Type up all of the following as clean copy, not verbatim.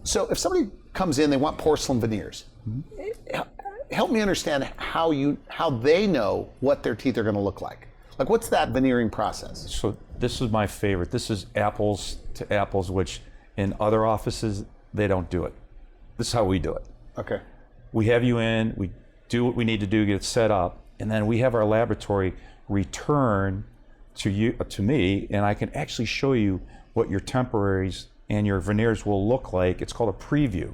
So if somebody comes in, they want porcelain veneers. Help me understand how they know what their teeth are going to look like. Like, what's that veneering process? So this is my favorite. This is apples to apples, which in other offices, they don't do it. This is how we do it. Okay. We have you in, we do what we need to do, get it set up, and then we have our laboratory return to me, and I can actually show you what your temporaries and your veneers will look like. It's called a preview.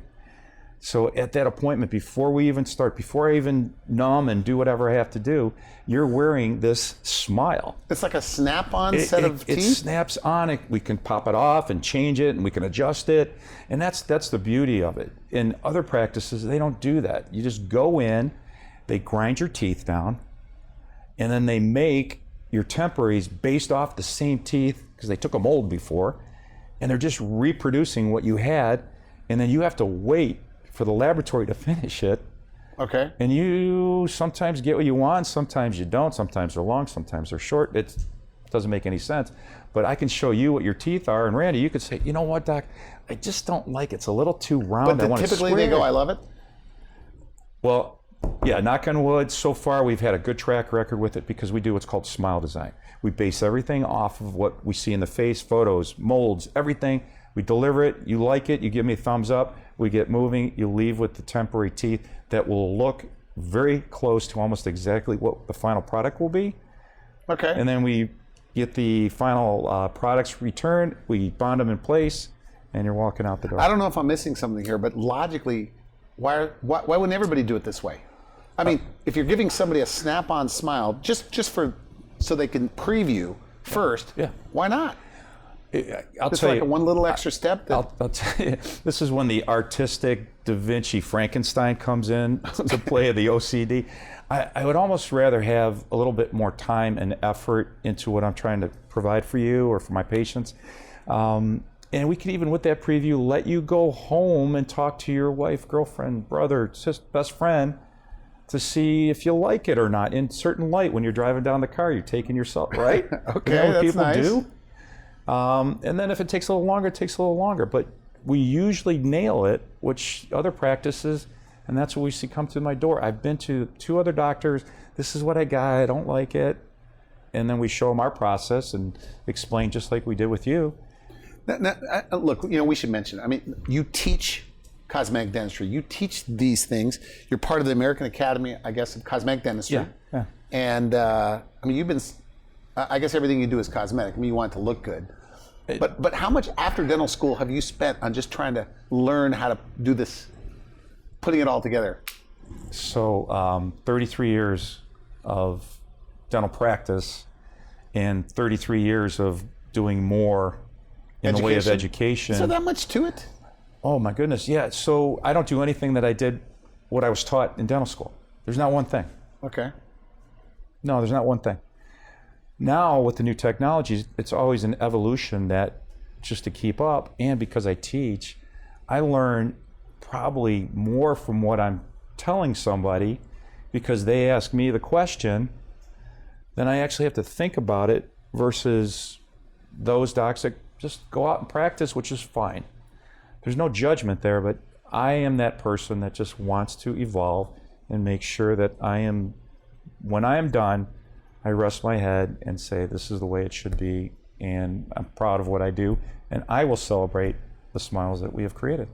So at that appointment, before we even start, before I even numb and do whatever I have to do, you're wearing this smile. It's like a snap-on set of teeth? It snaps on. We can pop it off and change it, and we can adjust it. And that's the beauty of it. In other practices, they don't do that. You just go in, they grind your teeth down, and then they make your temporaries based off the same teeth, because they took a mold before, and they're just reproducing what you had, and then you have to wait for the laboratory to finish it. Okay. And you sometimes get what you want, sometimes you don't, sometimes they're long, sometimes they're short. It doesn't make any sense. But I can show you what your teeth are, and Randy, you could say, you know what, Doc, I just don't like it. It's a little too round. But typically they go, I love it? Well, yeah, knock on wood, so far we've had a good track record with it because we do what's called smile design. We base everything off of what we see in the face, photos, molds, everything. We deliver it, you like it, you give me a thumbs up, we get moving, you leave with the temporary teeth that will look very close to almost exactly what the final product will be. Okay. And then we get the final products returned, we bond them in place, and you're walking out the door. I don't know if I'm missing something here, but logically, why wouldn't everybody do it this way? I mean, if you're giving somebody a snap-on smile, just so they can preview first, yeah. Why not? I'll Just tell like you, one little extra step. I'll tell you, this is when the artistic Da Vinci Frankenstein comes in to play the OCD. I would almost rather have a little bit more time and effort into what I'm trying to provide for you or for my patients. And we could even, with that preview, let you go home and talk to your wife, girlfriend, brother, sister, best friend, to see if you like it or not. In certain light, when you're driving down the car, you're taking yourself, right? Okay, you know what that's people nice. do? And then if it takes a little longer, it takes a little longer. But we usually nail it, which other practices, and that's what we see come through my door. I've been to 2 other doctors. This is what I got. I don't like it. And then we show them our process and explain just like we did with you. Now, look, we should mention, I mean, you teach cosmetic dentistry. You teach these things. You're part of the American Academy, I guess, of Cosmetic Dentistry. Yeah. And, I mean, I guess everything you do is cosmetic. I mean, you want it to look good. But how much after dental school have you spent on just trying to learn how to do this, putting it all together? So 33 years of dental practice and 33 years of doing more in the way of education. Is there that much to it? Oh my goodness, yeah. So I don't do anything that I did, what I was taught in dental school. There's not one thing. Okay. No, there's not one thing. Now with the new technologies, it's always an evolution that just to keep up, and because I teach, I learn probably more from what I'm telling somebody because they ask me the question, then I actually have to think about it versus those docs that just go out and practice, which is fine. There's no judgment there, but I am that person that just wants to evolve and make sure that when I am done, I rest my head and say, this is the way it should be, and I'm proud of what I do, and I will celebrate the smiles that we have created.